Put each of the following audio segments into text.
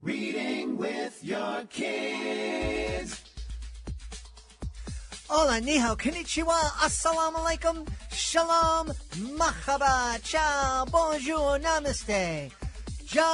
Reading with your kids. Hola, ni hao, konnichiwa, assalamu alaikum, shalom, mahaba, ciao, bonjour, namaste, jumbo,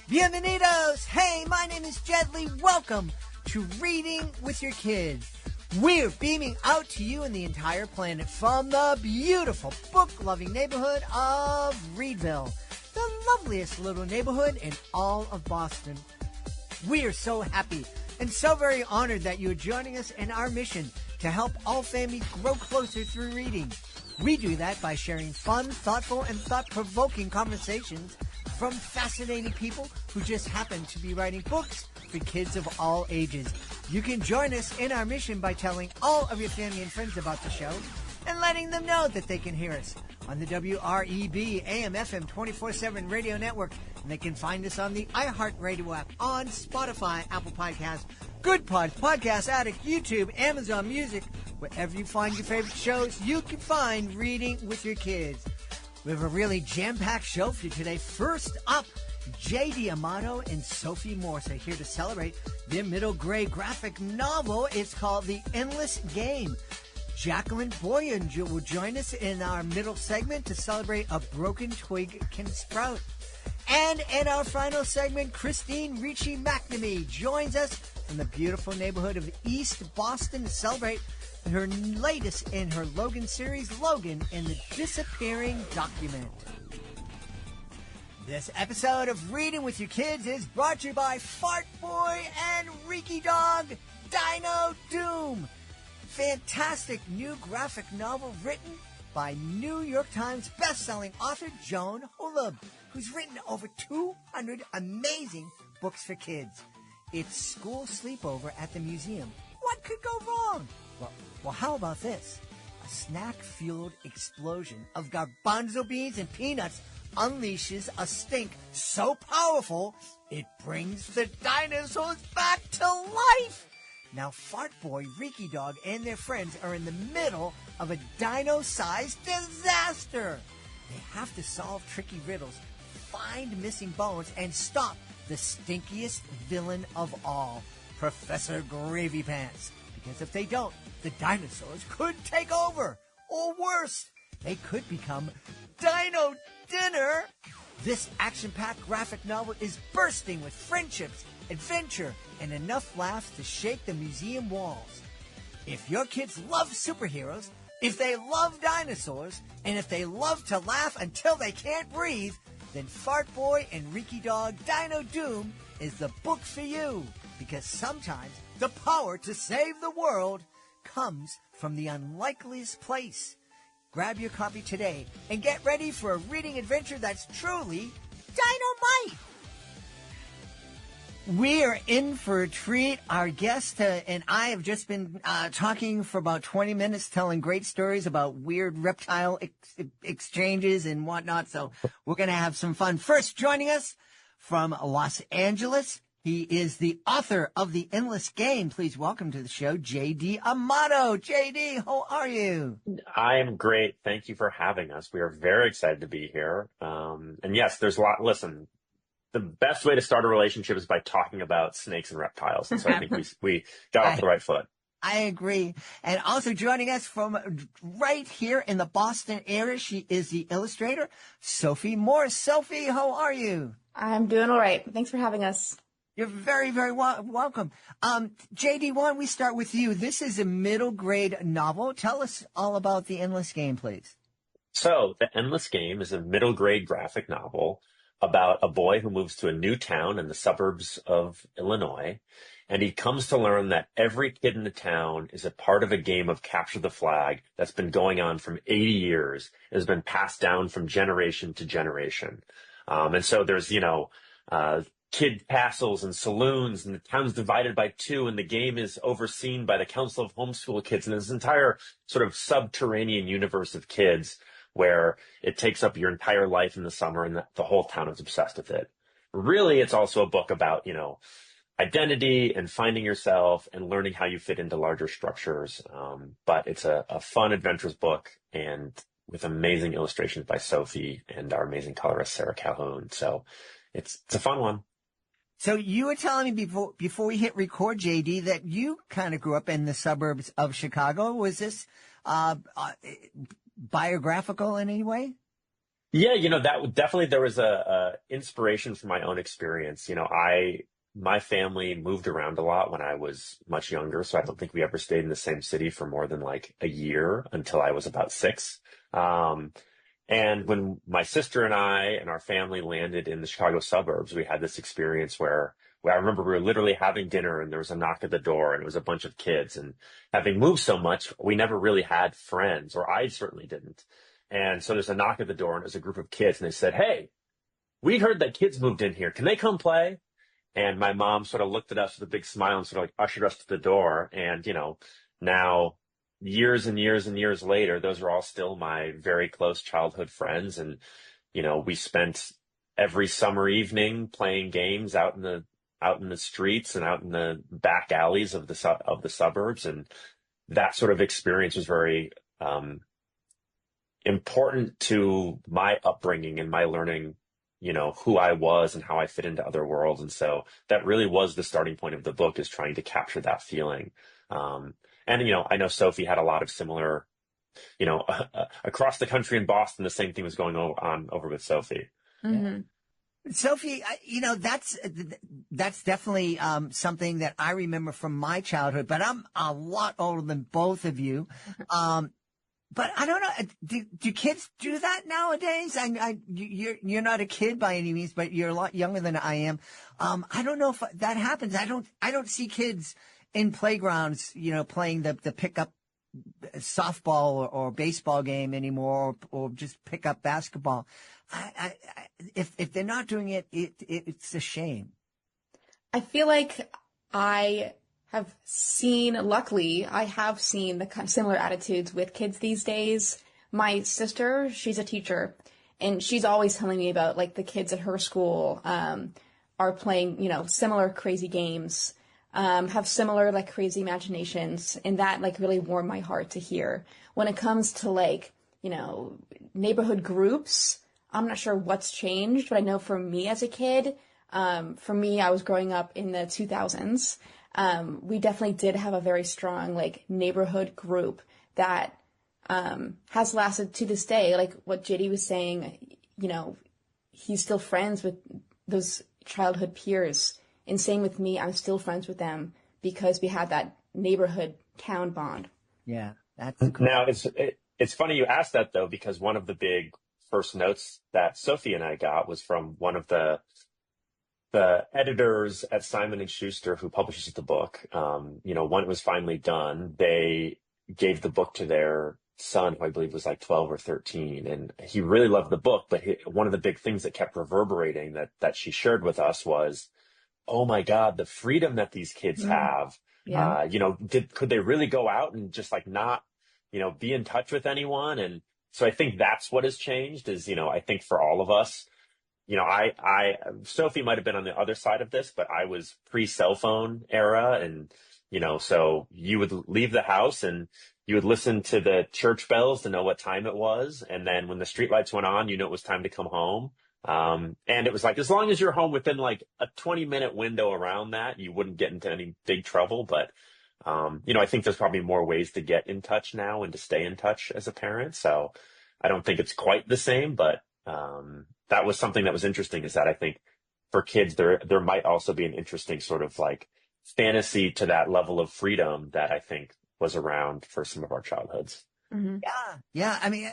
bienvenidos. Hey, my name is Jedley. Welcome to Reading with Your Kids. We're beaming out to you and the entire planet from the beautiful book-loving neighborhood of Reedville, the loveliest little neighborhood in all of Boston. We are so happy and so very honored that you're joining us in our mission to help all families grow closer through reading. We do that by sharing fun, thoughtful, and thought-provoking conversations from fascinating people who just happen to be writing books for kids of all ages. You can join us in our mission by telling all of your family and friends about the show and letting them know that they can hear us on the WREB AM/FM 24/7 radio network. And they can find us on the iHeartRadio app, on Spotify, Apple Podcasts, Good Pods, Podcast Addict, YouTube, Amazon Music. Wherever you find your favorite shows, you can find Reading with Your Kids. We have a really jam-packed show for you today. First up, J.D. Amato and Sophie Morse are here to celebrate their middle grade graphic novel. It's called The Endless Game. Jacqueline Boyan will join us in our middle segment to celebrate A Broken Twig Can Sprout. And in our final segment, Christine Ricci McNamee joins us from the beautiful neighborhood of East Boston to celebrate her latest in her Logan series, Logan and the Disappearing Document. This episode of Reading with Your Kids is brought to you by Fart Boy and Reeky Dog, Dino Doom. Fantastic new graphic novel written by New York Times bestselling author Joan Holub, who's written over 200 amazing books for kids. It's school sleepover at the museum. What could go wrong? Well, how about this? A snack-fueled explosion of garbanzo beans and peanuts unleashes a stink so powerful it brings the dinosaurs back to life. Now, Fart Boy, Reeky Dog, and their friends are in the middle of a dino-sized disaster. They have to solve tricky riddles, find missing bones, and stop the stinkiest villain of all, Professor Gravy Pants. Because if they don't, the dinosaurs could take over. Or worse, they could become Dino Dinner. This action-packed graphic novel is bursting with friendships, adventure, and enough laughs to shake the museum walls. If your kids love superheroes, if they love dinosaurs, and if they love to laugh until they can't breathe, then Fart Boy and Reeky Dog Dino Doom is the book for you. Because sometimes the power to save the world comes from the unlikeliest place. Grab your copy today and get ready for a reading adventure that's truly dynamite. We are in for a treat. Our guest and I have just been talking for about 20 minutes, telling great stories about weird reptile exchanges and whatnot. So we're going to have some fun. First, joining us from Los Angeles, he is the author of The Endless Game. Please welcome to the show, J.D. Amato. J.D., how are you? I'm great. Thank you for having us. We are very excited to be here. And yes, there's a lot. Listen, the best way to start a relationship is by talking about snakes and reptiles. And so I think we got off the right foot. I agree. And also joining us from right here in the Boston area, she is the illustrator, Sophie Morse. Sophie, how are you? I'm doing all right. Thanks for having us. You're very, very welcome. J.D., why don't we start with you? This is a middle grade novel. Tell us all about The Endless Game, please. So The Endless Game is a middle grade graphic novel about a boy who moves to a new town in the suburbs of Illinois. And he comes to learn that every kid in the town is a part of a game of capture the flag that's been going on for 80 years. It has been passed down from generation to generation. And so there's, kid castles and saloons, and the town's divided by two, and the game is overseen by the Council of Homeschool Kids, and this entire sort of subterranean universe of kids where it takes up your entire life in the summer, and the whole town is obsessed with it. Really, it's also a book about, identity and finding yourself and learning how you fit into larger structures. But it's a fun, adventurous book, and with amazing illustrations by Sophie and our amazing colorist, Sarah Calhoun. So it's a fun one. So you were telling me before we hit record, JD, that you kind of grew up in the suburbs of Chicago. Was this biographical in any way? Yeah, definitely there was a inspiration from my own experience. My family moved around a lot when I was much younger, so I don't think we ever stayed in the same city for more than like a year until I was about 6. And when my sister and I and our family landed in the Chicago suburbs, we had this experience where I remember we were literally having dinner and there was a knock at the door and it was a bunch of kids. And having moved so much, we never really had friends, or I certainly didn't. And so there's a knock at the door and it was a group of kids and they said, "Hey, we heard that kids moved in here. Can they come play?" And my mom sort of looked at us with a big smile and sort of like ushered us to the door. And, now years and years and years later, those are all still my very close childhood friends. And, we spent every summer evening playing games out in the streets and out in the back alleys of the suburbs. And that sort of experience was very, important to my upbringing and my learning, who I was and how I fit into other worlds. And so that really was the starting point of the book, is trying to capture that feeling. I know Sophie had a lot of similar, across the country in Boston, the same thing was going on over with Sophie. Mm-hmm. Sophie, that's definitely something that I remember from my childhood, but I'm a lot older than both of you. But I don't know. Do kids do that nowadays? You're not a kid by any means, but you're a lot younger than I am. I don't know if that happens. I don't see kids in playgrounds, playing the pickup softball or baseball game anymore, or just pick up basketball. If they're not doing it, it's a shame. I feel like luckily, I have seen the kind of similar attitudes with kids these days. My sister, she's a teacher, and she's always telling me about like the kids at her school are playing, similar crazy games, have similar like crazy imaginations, and that like really warmed my heart to hear. When it comes to like, neighborhood groups, I'm not sure what's changed, but I know for me as a kid, I was growing up in the 2000s. We definitely did have a very strong like neighborhood group that has lasted to this day. Like what JD was saying, he's still friends with those childhood peers. And same with me, I'm still friends with them because we had that neighborhood town bond. Yeah, that's cool. Now it's funny you asked that though, because one of the big first notes that Sophie and I got was from one of the editors at Simon & Schuster who publishes the book. When it was finally done, they gave the book to their son, who I believe was like 12 or 13. And he really loved the book. But one of the big things that kept reverberating that she shared with us was, oh my God, the freedom that these kids have. Yeah. Could they really go out and just like not, be in touch with anyone? And so I think that's what has changed is, I think for all of us, Sophie might have been on the other side of this, but I was pre-cell phone era. And, so you would leave the house and you would listen to the church bells to know what time it was. And then when the streetlights went on, it was time to come home. And it was like, as long as you're home within like a 20-minute window around that, you wouldn't get into any big trouble. But, I think there's probably more ways to get in touch now and to stay in touch as a parent. So I don't think it's quite the same, but, that was something that was interesting, is that I think for kids, there might also be an interesting sort of like fantasy to that level of freedom that I think was around for some of our childhoods. Mm-hmm. Yeah. I mean,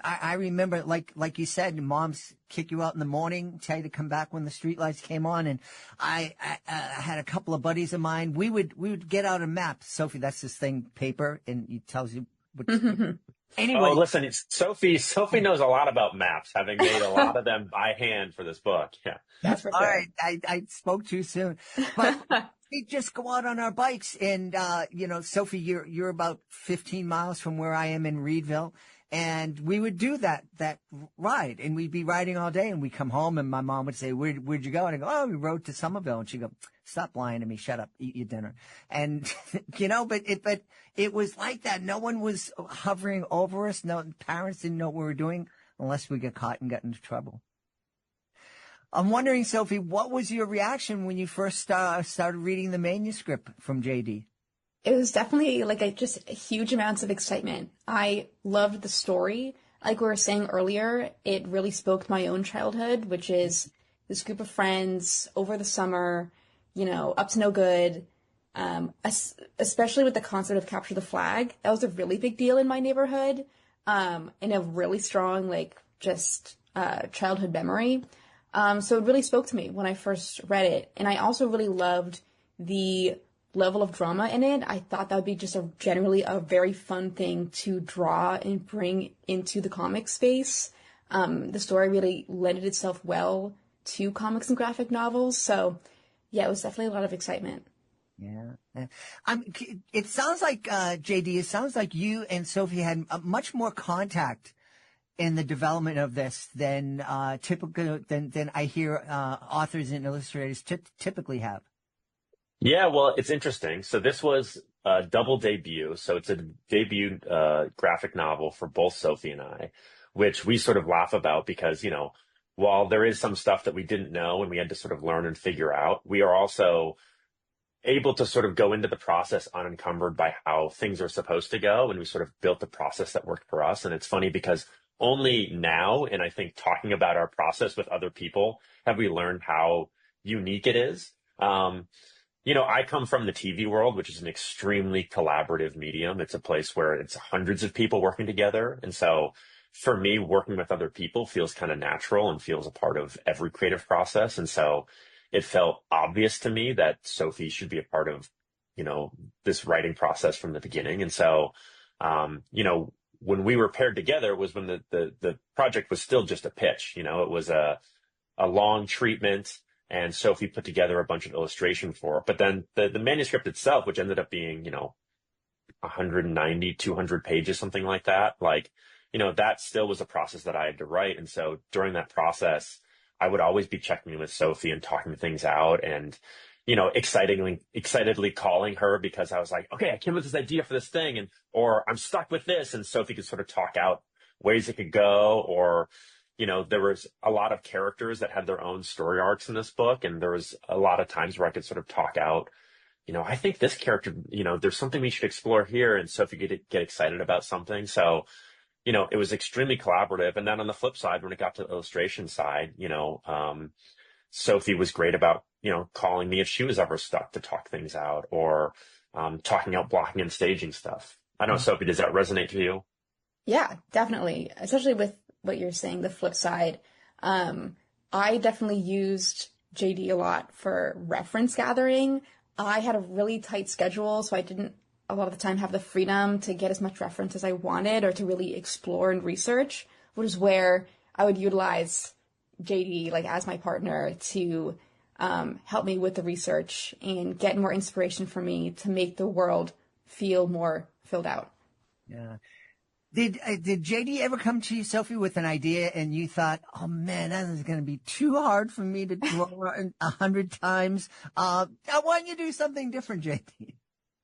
I remember, like you said, moms kick you out in the morning, tell you to come back when the streetlights came on. And I had a couple of buddies of mine. We would get out a map. Sophie, that's this thing, paper, and it tells you what. Anyway. Oh, listen, Sophie knows a lot about maps, having made a lot of them by hand for this book. Yeah. That's for sure. All right. I spoke too soon, but we just go out on our bikes and, Sophie, you're about 15 miles from where I am in Reedville. And we would do that ride, and we'd be riding all day, and we'd come home, and my mom would say, where'd you go? And I go, oh, we rode to Somerville. And she'd go, stop lying to me. Shut up. Eat your dinner. And, but it was like that. No one was hovering over us. No, parents didn't know what we were doing unless we got caught and got into trouble. I'm wondering, Sophie, what was your reaction when you first started reading the manuscript from JD? It was definitely just huge amounts of excitement. I loved the story. Like we were saying earlier, it really spoke to my own childhood, which is this group of friends over the summer, up to no good, especially with the concept of capture the flag. That was a really big deal in my neighborhood, and a really strong, childhood memory. So it really spoke to me when I first read it. And I also really loved the level of drama in it. I thought that would be just generally a very fun thing to draw and bring into the comic space. The story really lended itself well to comics and graphic novels. So yeah, it was definitely a lot of excitement. Yeah. It sounds like, JD, it sounds like you and Sophie had much more contact in the development of this than than I hear authors and illustrators typically have. Yeah, well, it's interesting. So this was a double debut. So it's a debut graphic novel for both Sophie and I, which we sort of laugh about because, while there is some stuff that we didn't know and we had to sort of learn and figure out, we are also able to sort of go into the process unencumbered by how things are supposed to go. And we sort of built a process that worked for us. And it's funny because only now, and I think talking about our process with other people, have we learned how unique it is. I come from the TV world, which is an extremely collaborative medium. It's a place where it's hundreds of people working together. And so for me, working with other people feels kind of natural and feels a part of every creative process. And so it felt obvious to me that Sophie should be a part of, this writing process from the beginning. And so, when we were paired together was when the project was still just a pitch. It was a long treatment, and Sophie put together a bunch of illustration for it. But then the manuscript itself, which ended up being, 190, 200 pages, something like that. That still was a process that I had to write. And so during that process, I would always be checking in with Sophie and talking things out and, excitedly calling her because I was like, okay, I came up with this idea for this thing or I'm stuck with this. And Sophie could sort of talk out ways it could go or, there was a lot of characters that had their own story arcs in this book. And there was a lot of times where I could sort of talk out, I think this character, there's something we should explore here. And Sophie could get excited about something. So, it was extremely collaborative. And then on the flip side, when it got to the illustration side, Sophie was great about, calling me if she was ever stuck to talk things out or talking out blocking and staging stuff. I don't know, Sophie, does that resonate to you? Yeah, definitely. Especially with what you're saying, the flip side. I definitely used JD a lot for reference gathering. I had a really tight schedule, so I didn't a lot of the time have the freedom to get as much reference as I wanted or to really explore and research, which is where I would utilize JD as my partner to help me with the research and get more inspiration for me to make the world feel more filled out. Yeah. Did JD ever come to you, Sophie, with an idea and you thought, oh man, that is going to be too hard for me to draw 100 times? Why don't you do something different, JD?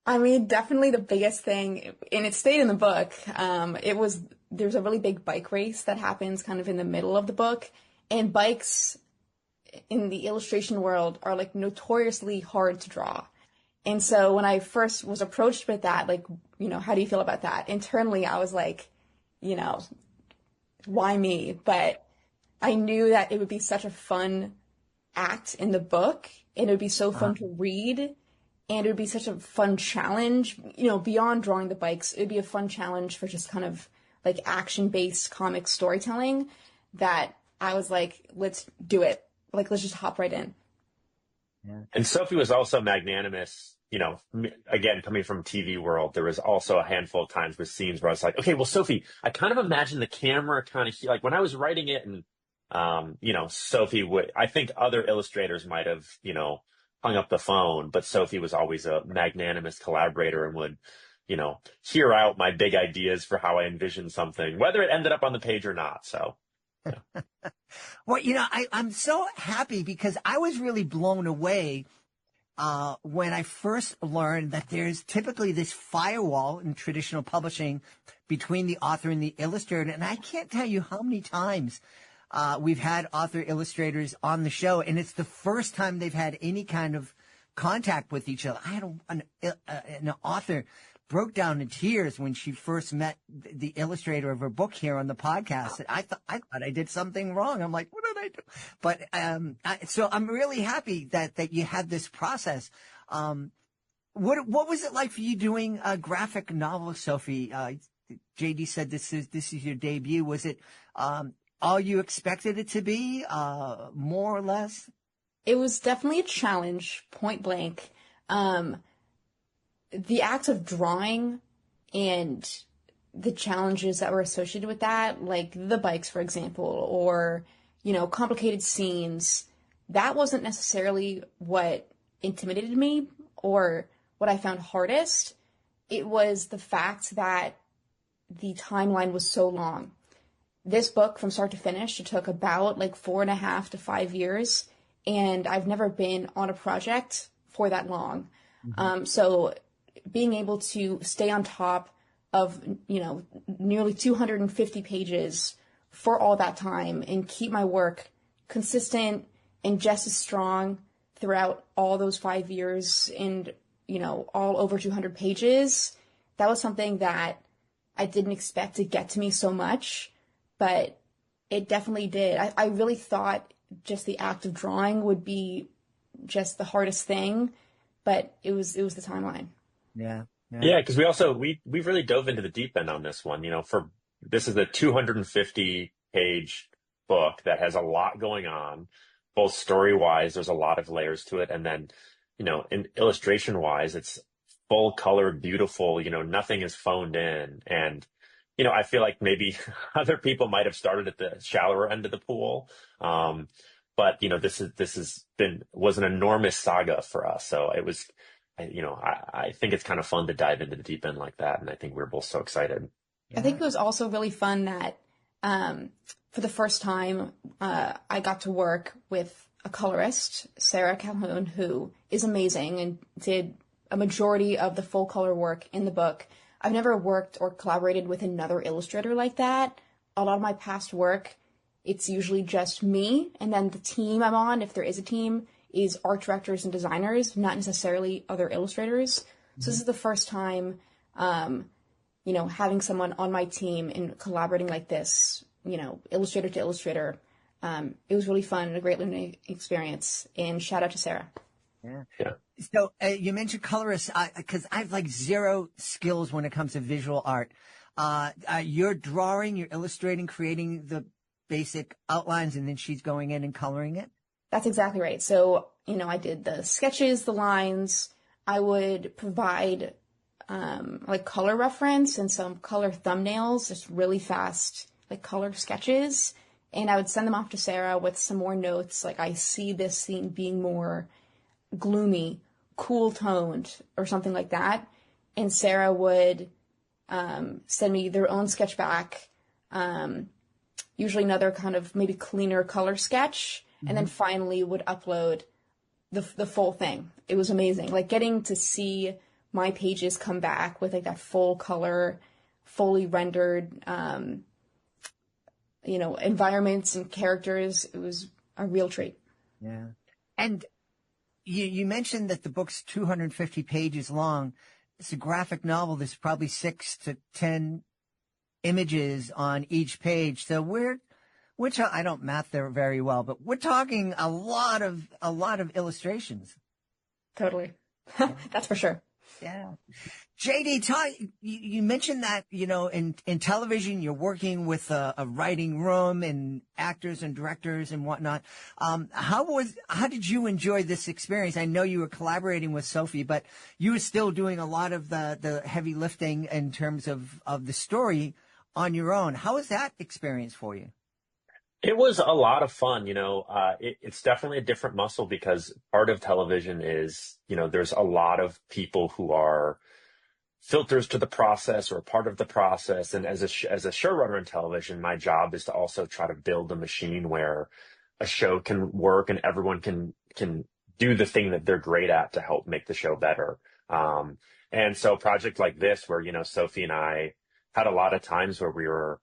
I mean, definitely the biggest thing, and it stayed in the book, there's a really big bike race that happens kind of in the middle of the book, and bikes in the illustration world are notoriously hard to draw. And so when I first was approached with that, how do you feel about that? Internally, I was like, why me? But I knew that it would be such a fun act in the book, and it would be so fun to read. And it would be such a fun challenge, beyond drawing the bikes. It would be a fun challenge for just kind of action-based comic storytelling that I was like, let's do it. Let's just hop right in. Yeah. And Sophie was also magnanimous. Again, coming from TV world, there was also a handful of times with scenes where I was like, okay, well, Sophie, I kind of imagine the camera kind of when I was writing it and, Sophie I think other illustrators might have, hung up the phone, but Sophie was always a magnanimous collaborator and would, hear out my big ideas for how I envisioned something, whether it ended up on the page or not. So, yeah. Well, I'm so happy because I was really blown away when I first learned that there's typically this firewall in traditional publishing between the author and the illustrator. And I can't tell you how many times we've had author illustrators on the show, and it's the first time they've had any kind of contact with each other. I had an author broke down in tears when she first met the illustrator of her book here on the podcast. I thought I did something wrong. I'm like, what did I do? But so I'm really happy that you had this process. What was it like for you doing a graphic novel, Sophie? JD said this is your debut. Was it all you expected it to be, more or less? It was definitely a challenge, point blank. The act of drawing and the challenges that were associated with that, like the bikes, for example, or, complicated scenes, that wasn't necessarily what intimidated me or what I found hardest. It was the fact that the timeline was so long. This book, from start to finish, it took about 4.5 to 5 years, and I've never been on a project for that long. Mm-hmm. So being able to stay on top of, nearly 250 pages for all that time and keep my work consistent and just as strong throughout all those 5 years and, all over 200 pages, that was something that I didn't expect to get to me so much, but it definitely did. I really thought just the act of drawing would be just the hardest thing, but it was the timeline. Yeah. Yeah, because we really dove into the deep end on this one. This is a 250 page book that has a lot going on, both story wise. There's a lot of layers to it, and then in illustration wise, it's full color, beautiful. Nothing is phoned in, and I feel like maybe other people might have started at the shallower end of the pool. But was an enormous saga for us. So it was. I think it's kind of fun to dive into the deep end like that. And I think we're both so excited. I think it was also really fun that for the first time, I got to work with a colorist, Sarah Calhoun, who is amazing and did a majority of the full color work in the book. I've never worked or collaborated with another illustrator like that. A lot of my past work, it's usually just me and then the team I'm on, if there is a team, is art directors and designers, not necessarily other illustrators. Mm-hmm. So this is the first time, having someone on my team and collaborating like this, illustrator to illustrator. It was really fun and a great learning experience. And shout out to Sarah. Yeah. So you mentioned colorists, because I have zero skills when it comes to visual art. You're drawing, you're illustrating, creating the basic outlines, and then she's going in and coloring it? That's exactly right. So, I did the sketches, the lines. I would provide color reference and some color thumbnails, just really fast, color sketches. And I would send them off to Sarah with some more notes. I see this scene being more gloomy, cool toned, or something like that. And Sarah would send me their own sketch back, usually another kind of maybe cleaner color sketch. And then finally would upload the full thing. It was amazing. Getting to see my pages come back with that full color, fully rendered, environments and characters. It was a real treat. Yeah. And you mentioned that the book's 250 pages long. It's a graphic novel. There's probably 6 to 10 images on each page. So which I don't math there very well, but we're talking a lot of illustrations. Totally. That's for sure. Yeah. JD, you mentioned that, in television, you're working with a writing room and actors and directors and whatnot. How did you enjoy this experience? I know you were collaborating with Sophie, but you were still doing a lot of the heavy lifting in terms of the story on your own. How was that experience for you? It was a lot of fun. It's definitely a different muscle because part of television is, there's a lot of people who are filters to the process or a part of the process. And as as a showrunner in television, my job is to also try to build a machine where a show can work and everyone can do the thing that they're great at to help make the show better. And so a project like this, where, Sophie and I had a lot of times where we were,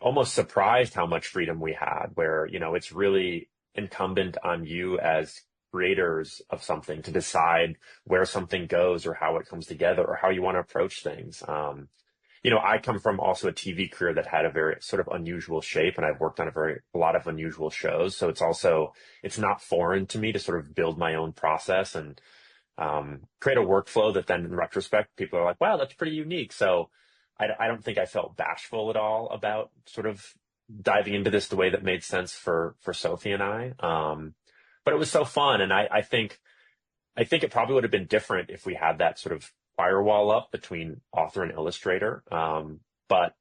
almost surprised how much freedom we had, where, it's really incumbent on you as creators of something to decide where something goes or how it comes together or how you want to approach things. I come from also a TV career that had a very sort of unusual shape, and I've worked on a lot of unusual shows. So it's not foreign to me to sort of build my own process and create a workflow that then in retrospect, people are like, wow, that's pretty unique. So I don't think I felt bashful at all about sort of diving into this the way that made sense for Sophie and I. But it was so fun. And I think it probably would have been different if we had that sort of firewall up between author and illustrator. But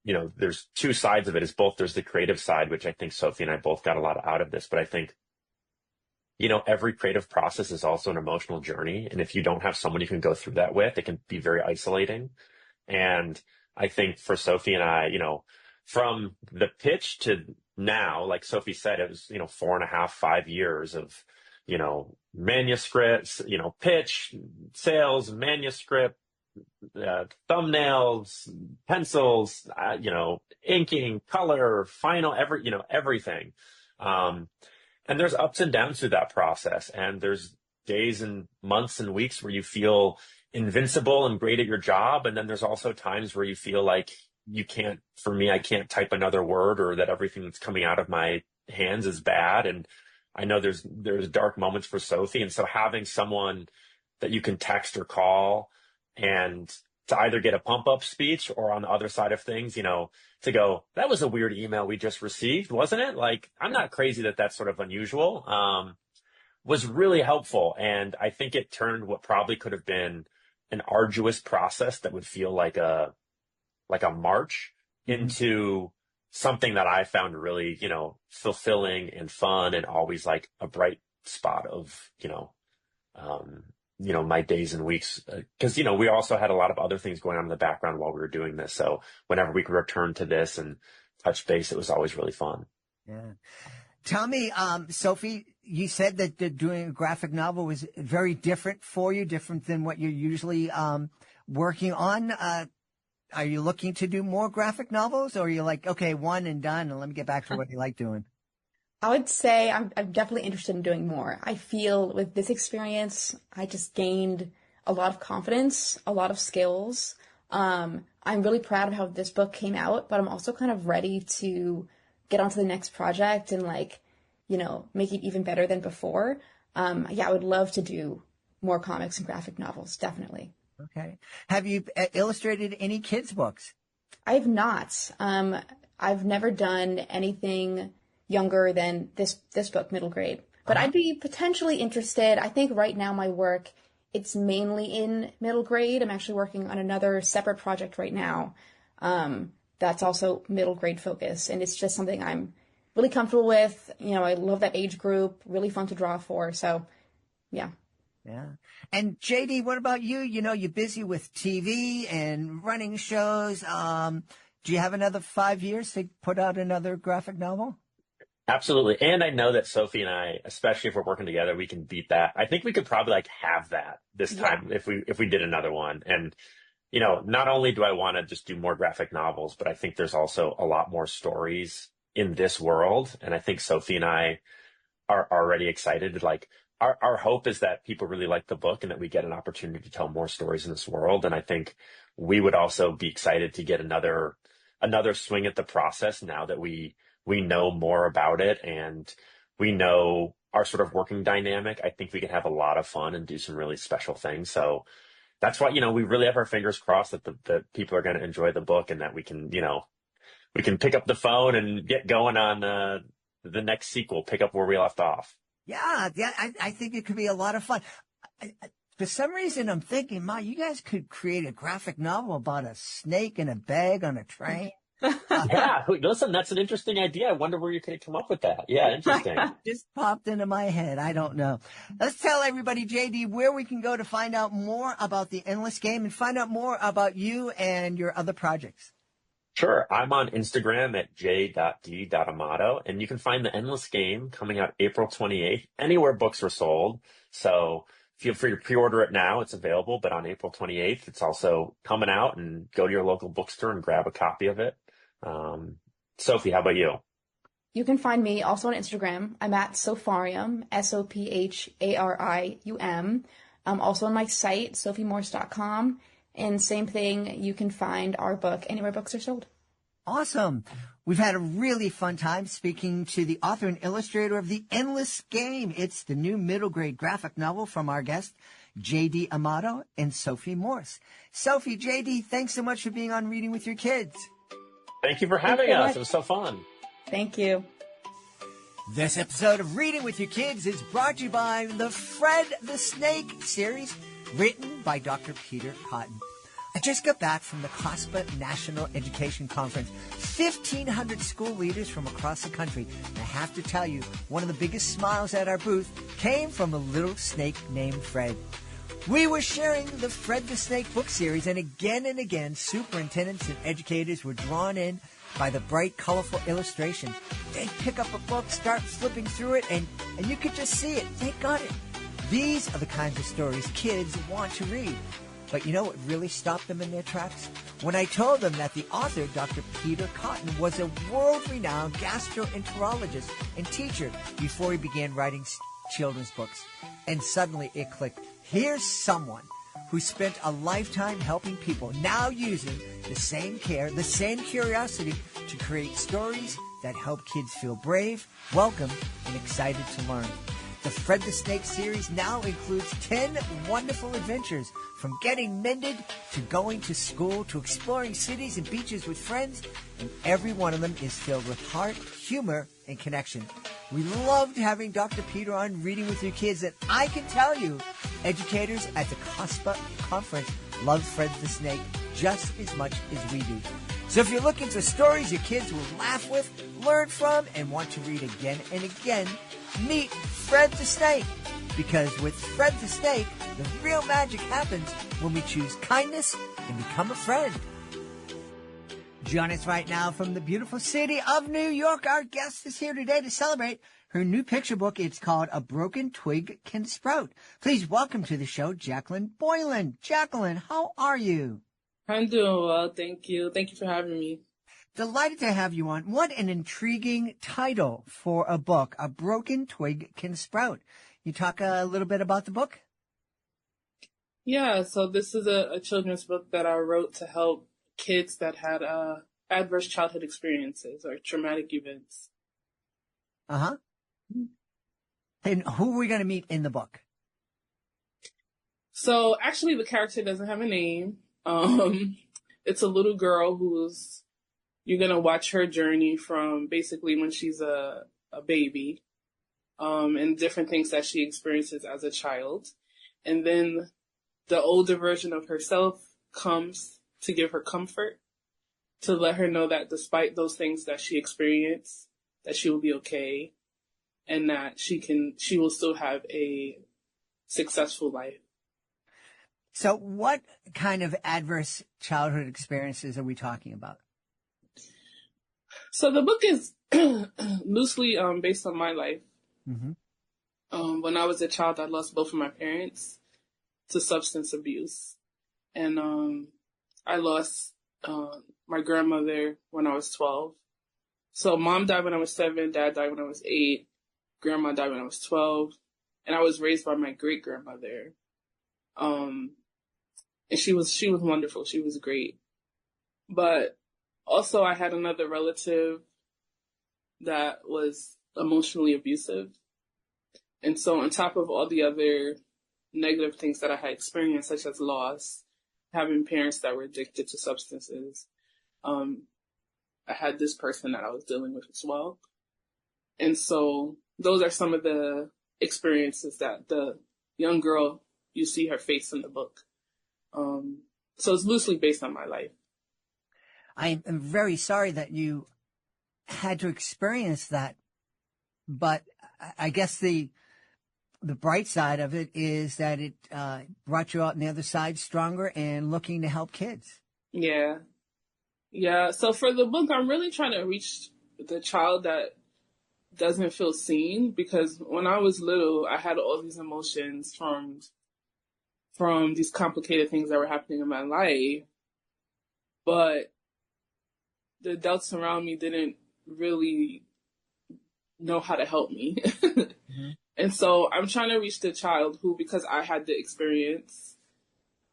there's two sides of it. Is both there's the creative side, which I think Sophie and I both got a lot out of this, but I think, every creative process is also an emotional journey. And if you don't have someone you can go through that with, it can be very isolating. And I think for Sophie and I, from the pitch to now, like Sophie said, it was, 4.5, 5 years of, manuscripts, pitch, sales, manuscript, thumbnails, pencils, inking, color, final, everything. And there's ups and downs through that process. And there's days and months and weeks where you feel invincible and great at your job. And then there's also times where you feel like I can't type another word, or that everything that's coming out of my hands is bad. And I know there's dark moments for Sophie. And so having someone that you can text or call and to either get a pump up speech, or on the other side of things, to go, that was a weird email we just received, wasn't it? Like, I'm not crazy that that's sort of unusual, was really helpful. And I think it turned what probably could have been an arduous process that would feel like a march into something that I found really, fulfilling and fun, and always like a bright spot of, my days and weeks. Cause, we also had a lot of other things going on in the background while we were doing this. So whenever we could return to this and touch base, it was always really fun. Yeah. Tell me, Sophie, you said that doing a graphic novel was very different for you, different than what you're usually working on. Are you looking to do more graphic novels, or are you like, okay, one and done, and let me get back to what you like doing? I would say I'm definitely interested in doing more. I feel with this experience, I just gained a lot of confidence, a lot of skills. I'm really proud of how this book came out, but I'm also kind of ready to get on to the next project and make it even better than before. I would love to do more comics and graphic novels, definitely. Okay. Have you illustrated any kids' books? I have not. I've never done anything younger than this book, middle grade. But I'd be potentially interested. I think right now my work, it's mainly in middle grade. I'm actually working on another separate project right now that's also middle grade focused. And it's just something I'm really comfortable with. I love that age group, really fun to draw for. So, yeah. Yeah. And JD, what about you? You're busy with TV and running shows. Do you have another 5 years to put out another graphic novel? Absolutely. And I know that Sophie and I, especially if we're working together, we can beat that. I think we could probably have that this time if we did another one. And, not only do I want to just do more graphic novels, but I think there's also a lot more stories in this world. And I think Sophie and I are already excited. Like, our hope is that people really like the book and that we get an opportunity to tell more stories in this world. And I think we would also be excited to get another swing at the process now that we know more about it and we know our sort of working dynamic. I think we can have a lot of fun and do some really special things. So that's why, we really have our fingers crossed that the people are going to enjoy the book and that we can pick up the phone and get going on the next sequel, pick up where we left off. Yeah, I think it could be a lot of fun. For some reason, I'm thinking, you guys could create a graphic novel about a snake in a bag on a train. Yeah, listen, that's an interesting idea. I wonder where you could come up with that. Yeah, interesting. Just popped into my head. I don't know. Let's tell everybody, JD, where we can go to find out more about the Endless Game and find out more about you and your other projects. Sure. I'm on Instagram at j.d.amato, and you can find The Endless Game coming out April 28th, anywhere books are sold. So feel free to pre-order it now. It's available, but on April 28th, it's also coming out, and go to your local bookstore and grab a copy of it. Sophie, how about you? You can find me also on Instagram. I'm at Sopharium, Sopharium. I'm also on my site, sophiemorse.com. And same thing, you can find our book anywhere books are sold. Awesome. We've had a really fun time speaking to the author and illustrator of The Endless Game. It's the new middle grade graphic novel from our guests, J.D. Amato and Sophie Morse. Sophie, J.D., thanks so much for being on Reading with Your Kids. Thank you for having us. It was so fun. Thank you. This episode of Reading with Your Kids is brought to you by the Fred the Snake series, written by Dr. Peter Cotton. I just got back from the COSPA National Education Conference. 1,500 school leaders from across the country. And I have to tell you, one of the biggest smiles at our booth came from a little snake named Fred. We were sharing the Fred the Snake book series, and again, superintendents and educators were drawn in by the bright, colorful illustration. They'd pick up a book, start flipping through it, and you could just see it. They got it. These are the kinds of stories kids want to read. But you know what really stopped them in their tracks? When I told them that the author, Dr. Peter Cotton, was a world-renowned gastroenterologist and teacher before he began writing children's books. And suddenly it clicked. Here's someone who spent a lifetime helping people, now using the same care, the same curiosity to create stories that help kids feel brave, welcome, and excited to learn. The Fred the Snake series now includes 10 wonderful adventures, from getting mended to going to school to exploring cities and beaches with friends, and every one of them is filled with heart, humor, and connection. We loved having Dr. Peter on Reading with Your Kids, and I can tell you, educators at the COSPA conference love Fred the Snake just as much as we do. So if you're looking for stories your kids will laugh with, learn from, and want to read again and again, meet Fred the Snake. Because with Fred the Snake, the real magic happens when we choose kindness and become a friend. Join us right now from the beautiful city of New York. Our guest is here today to celebrate her new picture book. It's called A Broken Twig Can Sprout. Please welcome to the show, Jacqueline Boylan. Jacqueline, how are you? I'm doing well, thank you. Thank you for having me. Delighted to have you on. What an intriguing title for a book, A Broken Twig Can Sprout. You talk a little bit about the book? Yeah, so this is a children's book that I wrote to help kids that had adverse childhood experiences or traumatic events. Uh-huh. And who are we going to meet in the book? So actually the character doesn't have a name. It's a little girl you're going to watch her journey from basically when she's a baby, and different things that she experiences as a child. And then the older version of herself comes to give her comfort, to let her know that despite those things that she experienced, that she will be okay, and that she will still have a successful life. So what kind of adverse childhood experiences are we talking about? So the book is loosely based on my life. Mm-hmm. When I was a child, I lost both of my parents to substance abuse. And I lost my grandmother when I was 12. So mom died when I was 7, dad died when I was 8, grandma died when I was 12. And I was raised by my great-grandmother. And she was wonderful. She was great. But also I had another relative that was emotionally abusive. And so on top of all the other negative things that I had experienced, such as loss, having parents that were addicted to substances, I had this person that I was dealing with as well. And so those are some of the experiences that the young girl, you see her face in the book. So it's loosely based on my life. I am very sorry that you had to experience that, but I guess the bright side of it is that it brought you out on the other side stronger and looking to help kids. Yeah. Yeah. So for the book, I'm really trying to reach the child that doesn't feel seen, because when I was little, I had all these emotions from these complicated things that were happening in my life, but the adults around me didn't really know how to help me. Mm-hmm. And so I'm trying to reach the child who, because I had the experience,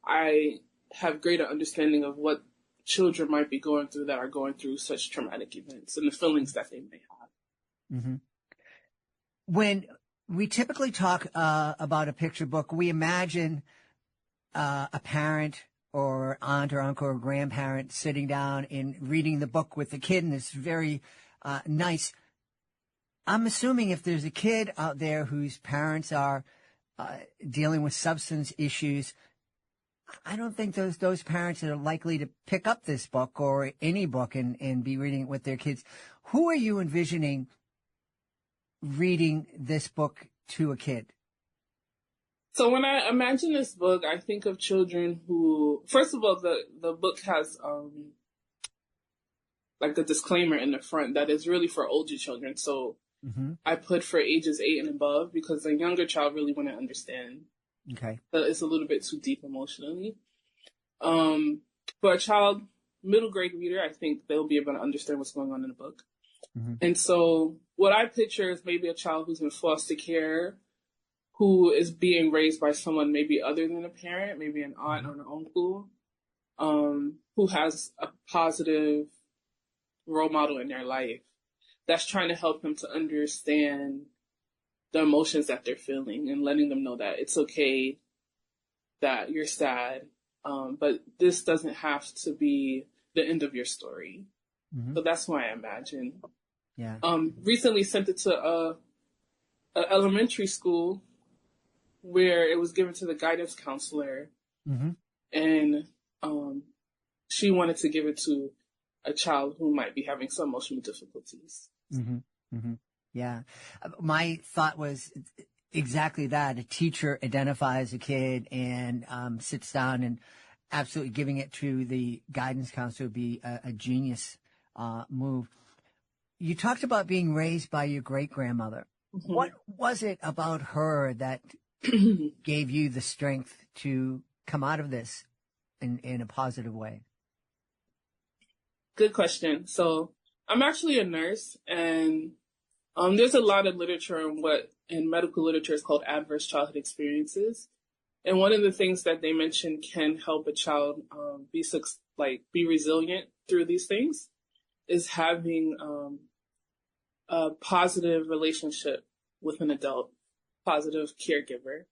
I have greater understanding of what children might be going through that are going through such traumatic events and the feelings that they may have. Mm-hmm. When we typically talk about a picture book, we imagine a parent or aunt or uncle or grandparent sitting down and reading the book with the kid, and it's very nice. I'm assuming if there's a kid out there whose parents are dealing with substance issues, I don't think those parents are likely to pick up this book or any book and be reading it with their kids. Who are you envisioning reading this book to a kid? So when I imagine this book, I think of children who, first of all, the book has like a disclaimer in the front that is really for older children. So mm-hmm. I put for ages 8 and above, because a younger child really wouldn't understand. Okay. But it's a little bit too deep emotionally. For a child, middle grade reader, I think they'll be able to understand what's going on in the book. Mm-hmm. And so what I picture is maybe a child who's in foster care, who is being raised by someone maybe other than a parent, maybe an aunt or an uncle, who has a positive role model in their life that's trying to help them to understand the emotions that they're feeling and letting them know that it's okay that you're sad, but this doesn't have to be the end of your story. Mm-hmm. So that's why I imagine. Yeah. Recently sent it to a elementary school where it was given to the guidance counselor, mm-hmm. and she wanted to give it to a child who might be having some emotional difficulties. Mm-hmm. Mm-hmm. Yeah. My thought was exactly that. A teacher identifies a kid and sits down, and absolutely giving it to the guidance counselor would be a genius move. You talked about being raised by your great-grandmother. Mm-hmm. What was it about her that gave you the strength to come out of this in a positive way? Good question. So I'm actually a nurse, and there's a lot of literature on what in medical literature is called adverse childhood experiences. And one of the things that they mention can help a child be resilient through these things is having a positive relationship with an adult, positive caregiver.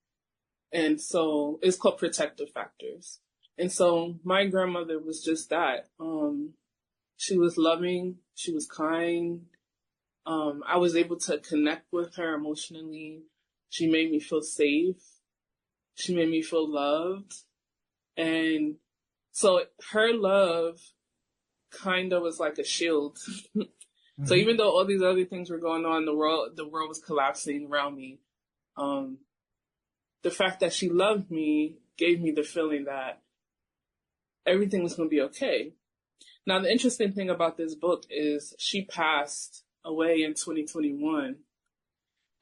And so it's called protective factors. And so my grandmother was just that. She was loving, she was kind. I was able to connect with her emotionally. She made me feel safe. She made me feel loved. And so her love kind of was like a shield. Mm-hmm. So even though all these other things were going on, the world was collapsing around me. The fact that she loved me gave me the feeling that everything was going to be okay. Now, the interesting thing about this book is she passed away in 2021.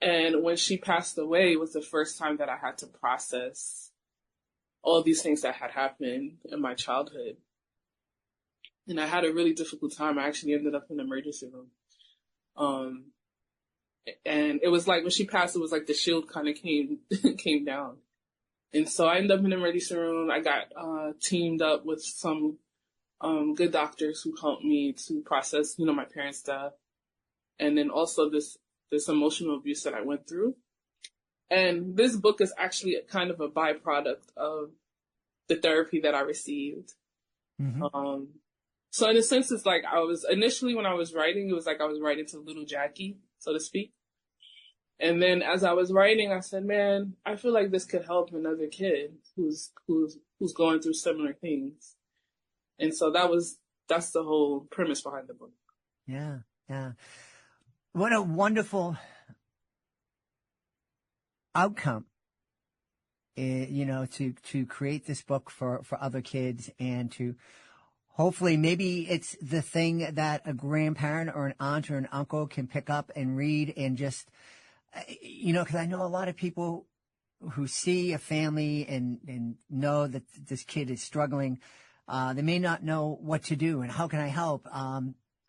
And when she passed away, it was the first time that I had to process all these things that had happened in my childhood. And I had a really difficult time. I actually ended up in the emergency room. And it was like when she passed, it was like the shield kind of came down. And so I ended up in the emergency room. I got teamed up with some good doctors who helped me to process, my parents' death. And then also this emotional abuse that I went through. And this book is actually kind of a byproduct of the therapy that I received. Mm-hmm. So in a sense, it's like when I was writing, it was like I was writing to little Jackie, so to speak. And then as I was writing, I said, man, I feel like this could help another kid who's going through similar things. And so that was that's the whole premise behind the book. Yeah, yeah. What a wonderful outcome, to create this book for other kids, and to hopefully maybe it's the thing that a grandparent or an aunt or an uncle can pick up and read and just, because I know a lot of people who see a family and know that this kid is struggling. They may not know what to do and how can I help.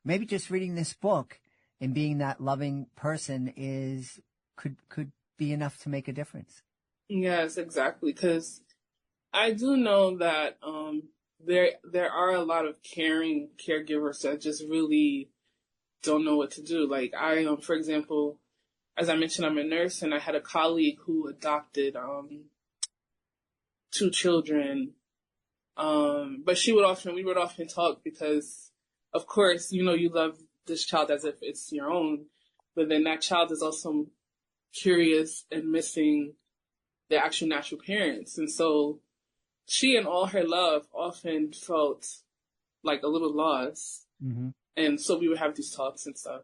Maybe just reading this book and being that loving person could be enough to make a difference. Yes, exactly. Because I do know that there are a lot of caring caregivers that just really don't know what to do. Like for example, as I mentioned, I'm a nurse, and I had a colleague who adopted 2 children. But we would often talk because, of course, you love this child as if it's your own, but then that child is also curious and missing their actual natural parents. And so she, in all her love, often felt like a little lost. Mm-hmm. And so we would have these talks and stuff.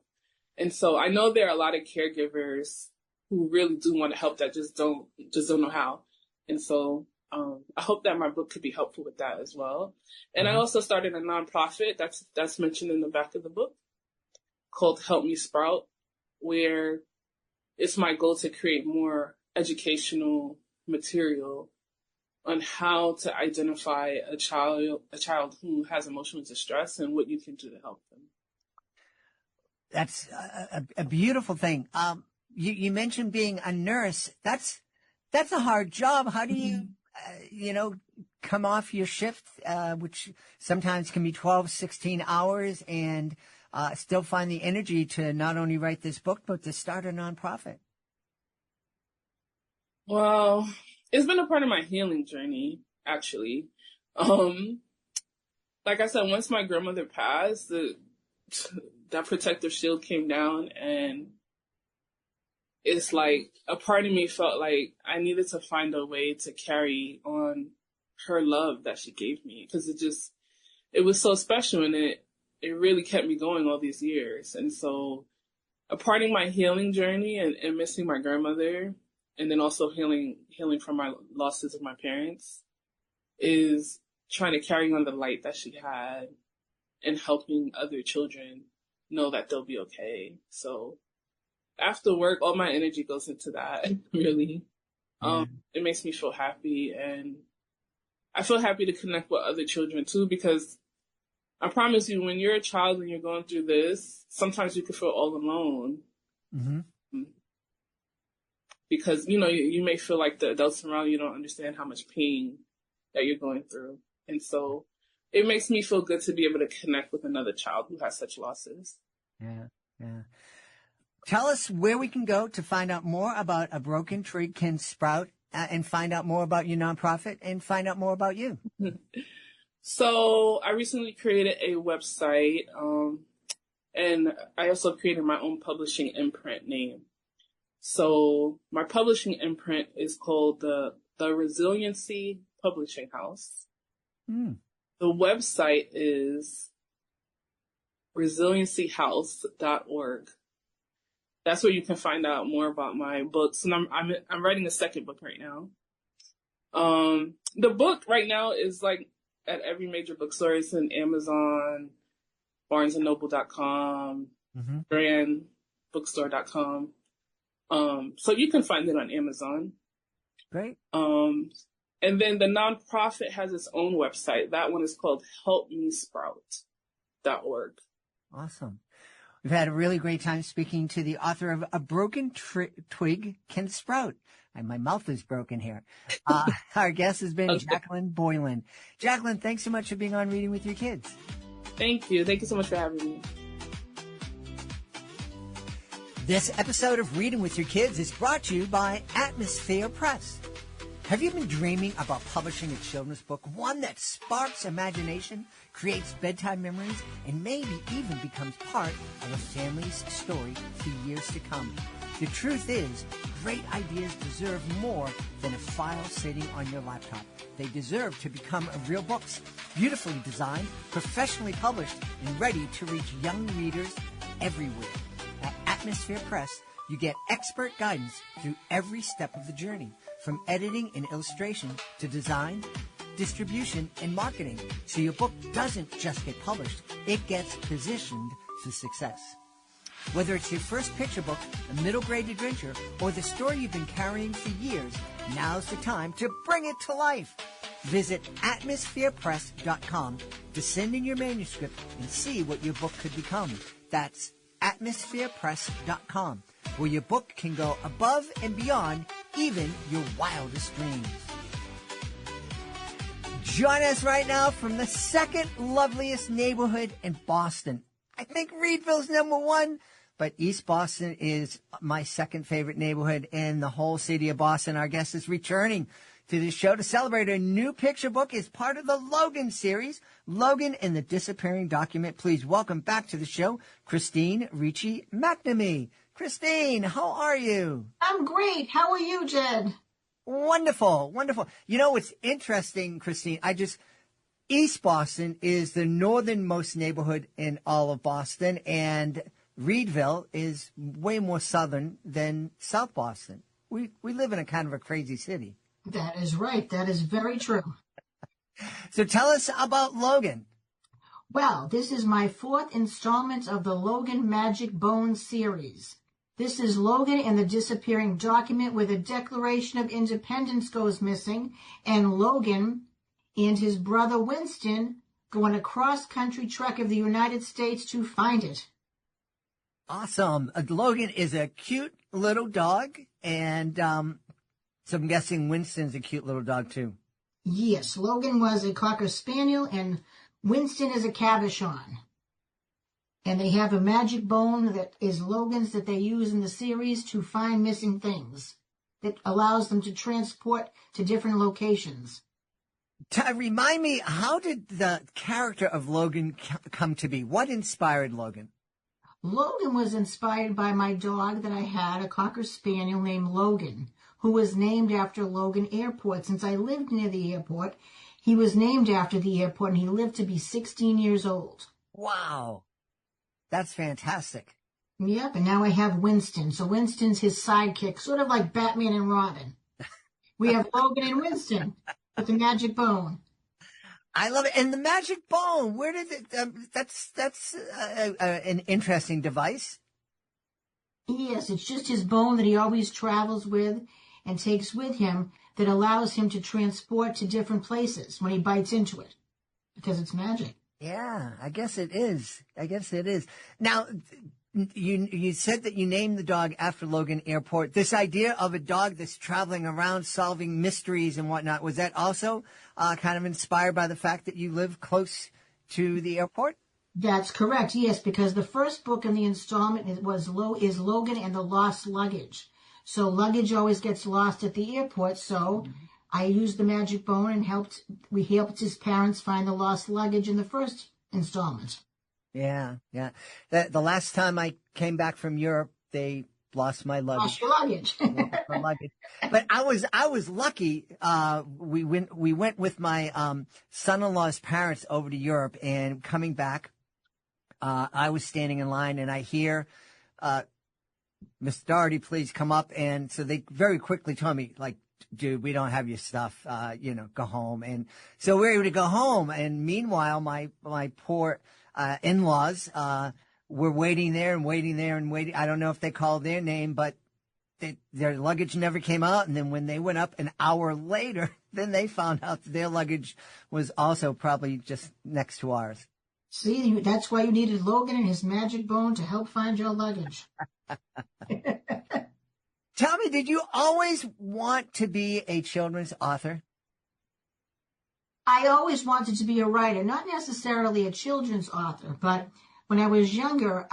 And so I know there are a lot of caregivers who really do want to help that just don't know how. And so I hope that my book could be helpful with that as well. And I also started a nonprofit that's mentioned in the back of the book called Help Me Sprout, where it's my goal to create more educational material on how to identify a child who has emotional distress and what you can do to help them. That's a beautiful thing. You mentioned being a nurse. That's a hard job. How do you, come off your shift, which sometimes can be 12, 16 hours, and still find the energy to not only write this book, but to start a nonprofit? Well, it's been a part of my healing journey, actually. Like I said, once my grandmother passed, that protective shield came down, and it's like a part of me felt like I needed to find a way to carry on her love that she gave me, because it was so special, and it really kept me going all these years. And so a part of my healing journey and missing my grandmother, and then also healing from my losses of my parents, is trying to carry on the light that she had and helping other children know that they'll be okay. So after work, all my energy goes into that, really. It makes me feel happy, and I feel happy to connect with other children too, because I promise you, when you're a child and you're going through this, sometimes you can feel all alone. Mm-hmm. Because, you may feel like the adults around you don't understand how much pain that you're going through. And so it makes me feel good to be able to connect with another child who has such losses. Yeah, yeah. Tell us where we can go to find out more about A Broken Tree Can Sprout, and find out more about your nonprofit, and find out more about you. So I recently created a website, and I also created my own publishing imprint name. So my publishing imprint is called the Resiliency Publishing House. The website is resiliencyhouse.org. That's where you can find out more about my books. And I'm writing a second book right now. The book right now is like at every major bookstore. It's in Amazon, BarnesandNoble.com, GrandBookstore.com. So you can find it on Amazon. Great. And then the nonprofit has its own website. That one is called helpmesprout.org. Awesome. We've had a really great time speaking to the author of A Broken Twig Can Sprout. And my mouth is broken here. Our guest has been Jacqueline Boylan. Jacqueline, thanks so much for being on Reading with Your Kids. Thank you. Thank you so much for having me. This episode of Reading with Your Kids is brought to you by Atmosphere Press. Have you been dreaming about publishing a children's book, one that sparks imagination, creates bedtime memories, and maybe even becomes part of a family's story for years to come? The truth is, great ideas deserve more than a file sitting on your laptop. They deserve to become real books, beautifully designed, professionally published, and ready to reach young readers everywhere. At Atmosphere Press, you get expert guidance through every step of the journey, from editing and illustration to design, distribution, and marketing. So your book doesn't just get published, it gets positioned for success. Whether it's your first picture book, a middle grade adventure, or the story you've been carrying for years, now's the time to bring it to life. Visit atmospherepress.com to send in your manuscript and see what your book could become. That's atmospherepress.com, where your book can go above and beyond even your wildest dreams. Join us right now from the second loveliest neighborhood in Boston. I think Reedville's number one, but East Boston is my second favorite neighborhood in the whole city of Boston. Our guest is returning to the show to celebrate a new picture book as part of the Logan series, Logan and the Disappearing Document. Please welcome back to the show, Christine Ricci McNamee. Christine, how are you? I'm great. How are you, Jed? Wonderful, wonderful. You know, what's interesting, Christine, East Boston is the northernmost neighborhood in all of Boston, and Reedville is way more southern than South Boston. We live in a kind of a crazy city. That is right. That is very true. So tell us about Logan. Well, this is my fourth installment of the Logan Magic Bones series. This is Logan and the Disappearing Document, where the Declaration of Independence goes missing, and Logan and his brother Winston go on a cross-country trek of the United States to find it. Awesome. Logan is a cute little dog, and so I'm guessing Winston's a cute little dog, too. Yes, Logan was a Cocker Spaniel, and Winston is a Cabochon. And they have a magic bone that is Logan's that they use in the series to find missing things that allows them to transport to different locations. Remind me, how did the character of Logan come to be? What inspired Logan? Logan was inspired by my dog that I had, a Cocker Spaniel named Logan, who was named after Logan Airport. Since I lived near the airport, he was named after the airport, and he lived to be 16 years old. Wow. That's fantastic. Yep, and now I have Winston. So Winston's his sidekick, sort of like Batman and Robin. We have Logan and Winston with the magic bone. I love it. And the magic bone, where did it, that's an interesting device. Yes, it's just his bone that he always travels with and takes with him that allows him to transport to different places when he bites into it, because it's magic. Yeah, I guess it is. Now, you said that you named the dog after Logan Airport. This idea of a dog that's traveling around solving mysteries and whatnot, was that also kind of inspired by the fact that you live close to the airport? That's correct, yes, because the first book in the installment is Logan and the Lost Luggage. So luggage always gets lost at the airport, so I used the magic bone and we helped his parents find the lost luggage in the first installment. Yeah. The last time I came back from Europe, they lost my luggage. Lost your luggage. My luggage. But I was lucky. We went with my son-in-law's parents over to Europe, and coming back, I was standing in line, and I hear, Miss Doherty, please come up. And so they very quickly told me, like, dude, we don't have your stuff, go home. And so we were able to go home. And meanwhile, my poor in-laws were waiting there. I don't know if they called their name, but their luggage never came out. And then when they went up an hour later, then they found out that their luggage was also probably just next to ours. See, that's why you needed Logan and his magic bone to help find your luggage. Tell me, did you always want to be a children's author? I always wanted to be a writer, not necessarily a children's author, but when I was younger,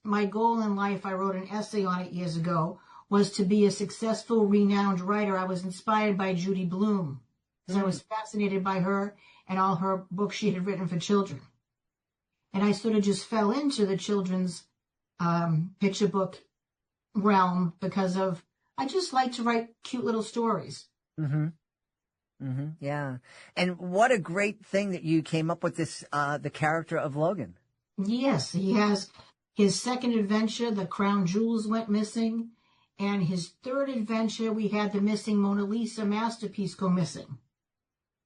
my goal in life, I wrote an essay on it years ago, was to be a successful, renowned writer. I was inspired by Judy Blume because I was fascinated by her and all her books she had written for children. And I sort of just fell into the children's picture book realm because I just like to write cute little stories. Mm-hmm. Mm-hmm. Yeah. And what a great thing that you came up with this, the character of Logan. Yes, he has his second adventure, the crown jewels went missing, and his third adventure, we had the missing Mona Lisa masterpiece go missing.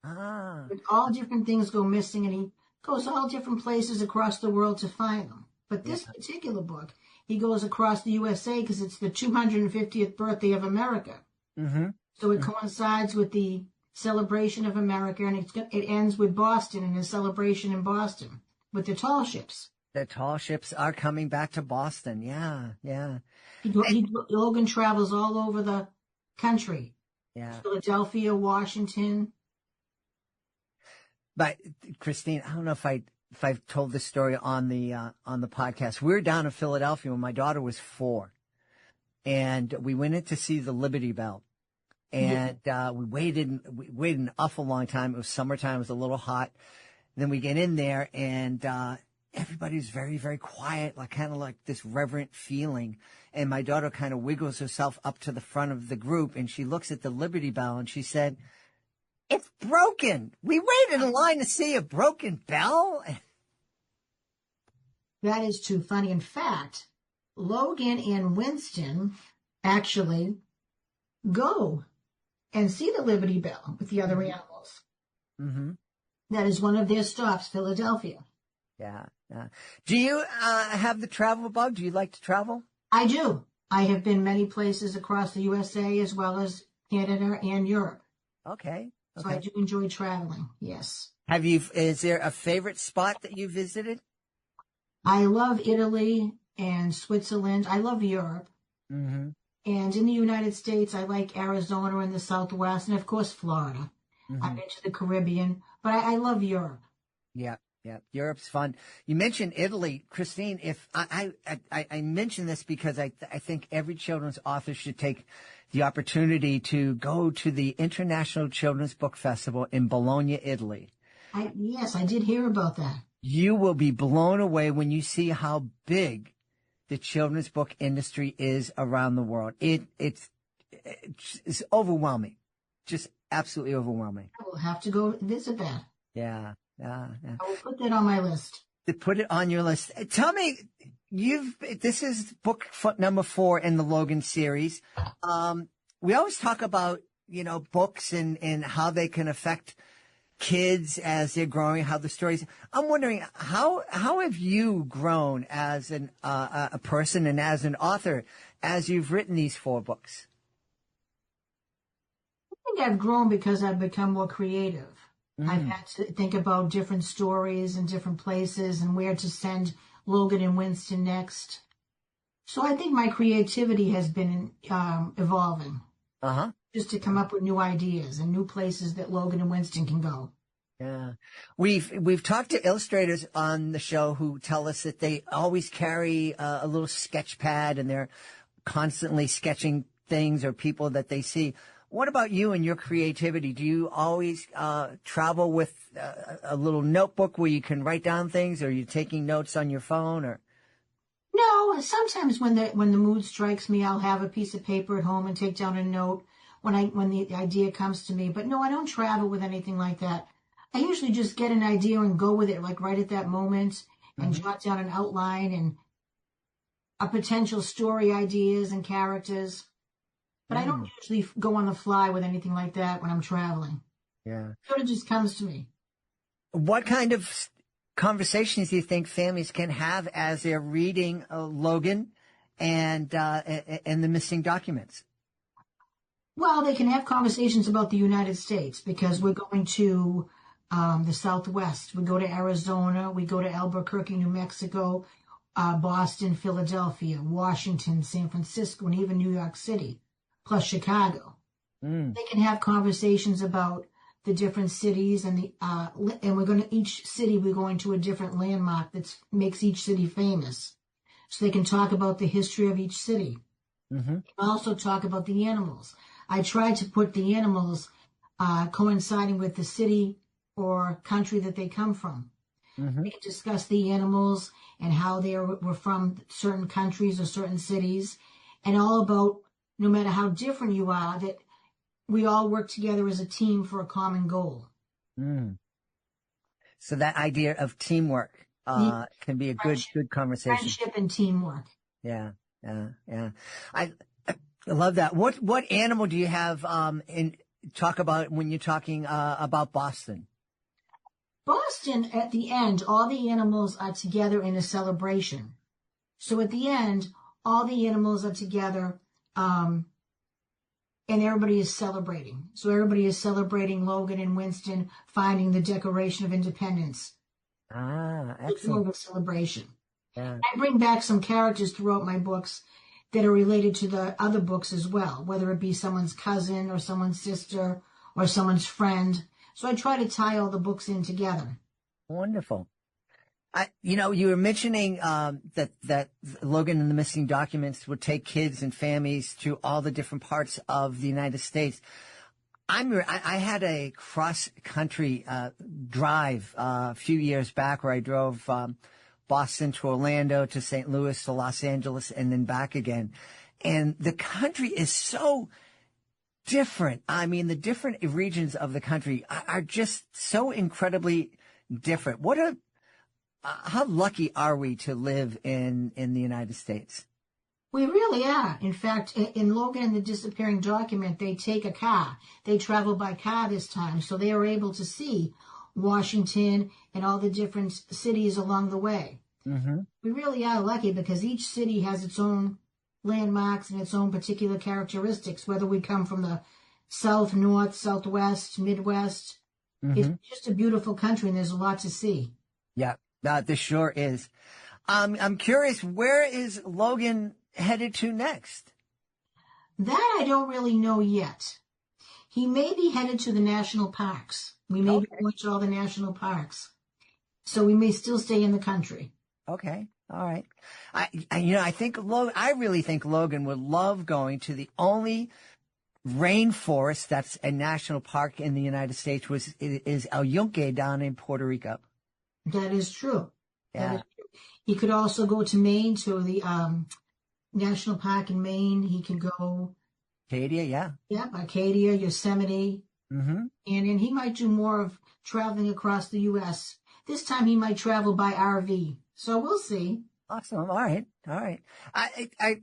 Ah. And all different things go missing, and he goes all different places across the world to find them. But this particular book, he goes across the USA because it's the 250th birthday of America. Mm-hmm. So it coincides with the celebration of America, and it ends with Boston and his celebration in Boston with the tall ships. The tall ships are coming back to Boston. Yeah, yeah. Logan travels all over the country. Yeah. Philadelphia, Washington. But Christine, I don't know if I've told this story on the podcast. We were down in Philadelphia when my daughter was 4, and we went in to see the Liberty Bell, and we waited an awful long time. It was summertime. It was a little hot. Then we get in there, and everybody's very, very quiet, kind of like this reverent feeling. And my daughter kind of wiggles herself up to the front of the group, and she looks at the Liberty Bell, and she said, "It's broken. We waited in line to see a broken bell." That is too funny. In fact, Logan and Winston actually go and see the Liberty Bell with the other animals. Mm-hmm. That is one of their stops, Philadelphia. Yeah. Do you have the travel bug? Do you like to travel? I do. I have been many places across the USA as well as Canada and Europe. Okay. So I do enjoy traveling, yes. Is there a favorite spot that you visited? I love Italy and Switzerland. I love Europe. Mm-hmm. And in the United States, I like Arizona in the Southwest and, of course, Florida. Mm-hmm. I've been to the Caribbean, but I love Europe. Yeah. Europe's fun. You mentioned Italy, Christine. If I mention this because I think every children's author should take the opportunity to go to the International Children's Book Festival in Bologna, Italy. Yes, I did hear about that. You will be blown away when you see how big the children's book industry is around the world. It's overwhelming, just absolutely overwhelming. I will have to go visit that. Yeah. I will put that on my list. To put it on your list. Tell me, this is book number 4 in the Logan series. We always talk about, books and how they can affect kids as they're growing, how the stories. I'm wondering, how have you grown as a person and as an author as you've written these 4 books? I think I've grown because I've become more creative. I've had to think about different stories and different places and where to send Logan and Winston next. So I think my creativity has been evolving. Uh-huh. Just to come up with new ideas and new places that Logan and Winston can go. Yeah. We've talked to illustrators on the show who tell us that they always carry a little sketch pad and they're constantly sketching things or people that they see. What about you and your creativity? Do you always travel with a little notebook where you can write down things, or are you taking notes on your phone? Or no, sometimes when the mood strikes me, I'll have a piece of paper at home and take down a note when the idea comes to me. But no, I don't travel with anything like that. I usually just get an idea and go with it, like right at that moment, and jot down an outline and a potential story ideas and characters. But I don't usually go on the fly with anything like that when I'm traveling. Yeah. It sort of just comes to me. What kind of conversations do you think families can have as they're reading Logan and the missing documents? Well, they can have conversations about the United States because we're going to the Southwest. We go to Arizona. We go to Albuquerque, New Mexico, Boston, Philadelphia, Washington, San Francisco, and even New York City, plus Chicago. They can have conversations about the different cities and each city we're going to a different landmark that makes each city famous. So they can talk about the history of each city. Also talk about the animals. I tried to put the animals coinciding with the city or country that they come from. They can discuss the animals and how they were from certain countries or certain cities, and all about no matter how different you are, that we all work together as a team for a common goal. Mm. So that idea of teamwork can be a good conversation. Friendship and teamwork. Yeah. I love that. What animal do you have talk about when you're talking about Boston? Boston, at the end, all the animals are together in a celebration. So at the end, all the animals are together, and everybody is celebrating. So everybody is celebrating Logan and Winston finding the Declaration of Independence. Ah, It's more excellent. of a celebration. Yeah. I bring back some characters throughout my books that are related to the other books as well, whether it be someone's cousin or someone's sister or someone's friend. So I try to tie all the books in together. Wonderful. You were mentioning that Logan and the Missing Documents would take kids and families to all the different parts of the United States. I had a cross-country drive a few years back where I drove Boston to Orlando to St. Louis to Los Angeles and then back again. And the country is so different. I mean, the different regions of the country are just so incredibly different. How lucky are we to live in the United States? We really are. In fact, in Logan and the Disappearing Document, they take a car. They travel by car this time, so they are able to see Washington and all the different cities along the way. Mm-hmm. We really are lucky because each city has its own landmarks and its own particular characteristics, whether we come from the south, north, southwest, midwest. Mm-hmm. It's just a beautiful country and there's a lot to see. Yeah, this sure is. I'm curious, where is Logan headed to next? That I don't really know yet. He may be headed to the national parks. We may be going to all the national parks. So we may still stay in the country. Okay. All right. I really think Logan would love going to the only rainforest that's a national park in the United States is El Yunque down in Puerto Rico. That is true. Yeah. That is true. He could also go to Maine, to the national park in Maine. He can go. Acadia, yeah. Yeah, Acadia, Yosemite. Mm-hmm. And he might do more of traveling across the U.S. This time he might travel by RV. So we'll see. Awesome. All right.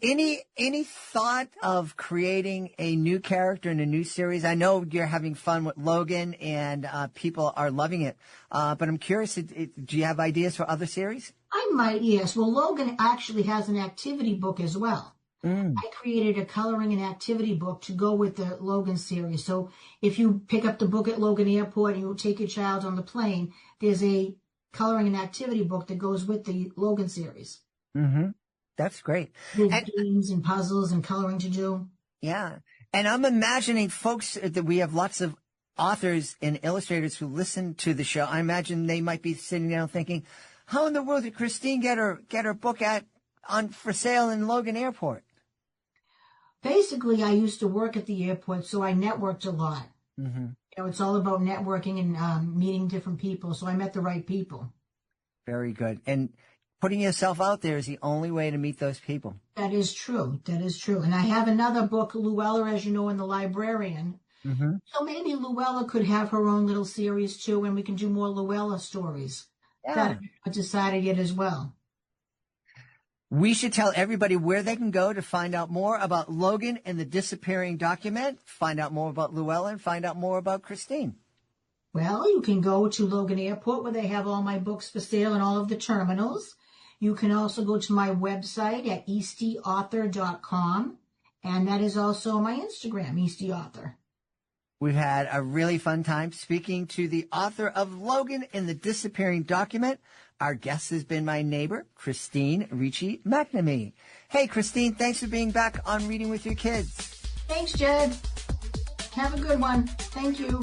Any thought of creating a new character in a new series? I know you're having fun with Logan and people are loving it. But I'm curious, do you have ideas for other series? I might, yes. Well, Logan actually has an activity book as well. I created a coloring and activity book to go with the Logan series. So if you pick up the book at Logan Airport and you take your child on the plane, there's a coloring and activity book that goes with the Logan series. Mm-hmm. That's great. There's games and puzzles and coloring to do. Yeah. And I'm imagining folks that we have lots of authors and illustrators who listen to the show. I imagine they might be sitting down thinking, how in the world did Christine get her book for sale in Logan Airport? Basically, I used to work at the airport, so I networked a lot. Mm-hmm. It's all about networking and meeting different people. So I met the right people. Very good. And putting yourself out there is the only way to meet those people. That is true. That is true. And I have another book, Luella, as you know, in The Librarian. Mm-hmm. So maybe Luella could have her own little series too, and we can do more Luella stories. Yeah. That I'm not decided yet as well. We should tell everybody where they can go to find out more about Logan and the Disappearing Document, find out more about Luella, and find out more about Christine. Well, you can go to Logan Airport where they have all my books for sale in all of the terminals. You can also go to my website at eastieauthor.com, and that is also my Instagram, eastieauthor. We've had a really fun time speaking to the author of Logan and the Disappearing Document. Our guest has been my neighbor, Christine Ricci McNamee. Hey, Christine, thanks for being back on Reading with Your Kids. Thanks, Jed. Have a good one. Thank you.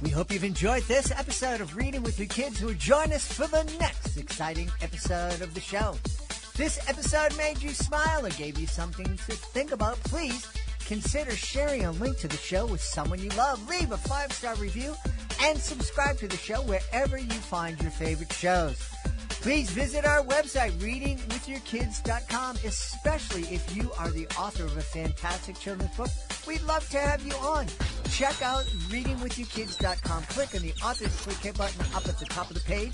We hope you've enjoyed this episode of Reading with Your Kids. Who join us for the next exciting episode of the show. If this episode made you smile or gave you something to think about, please consider sharing a link to the show with someone you love. Leave a 5-star review and subscribe to the show wherever you find your favorite shows. Please visit our website, readingwithyourkids.com, especially if you are the author of a fantastic children's book. We'd love to have you on. Check out readingwithyourkids.com. Click on the author's Click Here button up at the top of the page.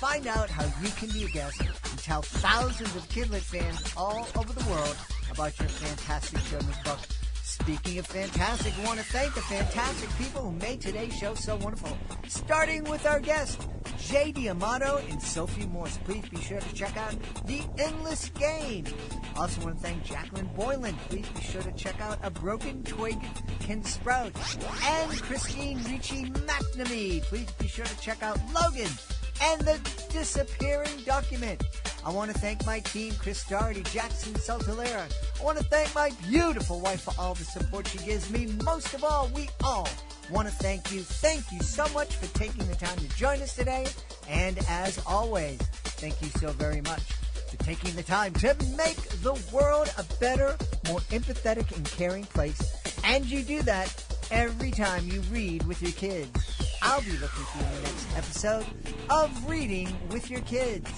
Find out how you can be a guest and tell thousands of Kidlit fans all over the world about your fantastic children's book. Speaking of fantastic, we want to thank the fantastic people who made today's show so wonderful. Starting with our guests, J.D. Amato and Sophie Morse. Please be sure to check out The Endless Game. Also want to thank Jacqueline Boylan. Please be sure to check out A Broken Twig Can Sprout. And Christine Ricci McNamee. Please be sure to check out Logan and The Disappearing Document. I want to thank my team, Chris Doherty, Jackson Saltalera. I want to thank my beautiful wife for all the support she gives me. Most of all, we all want to thank you. Thank you so much for taking the time to join us today. And as always, thank you so very much for taking the time to make the world a better, more empathetic and caring place. And you do that every time you read with your kids. I'll be looking for you in the next episode of Reading with Your Kids.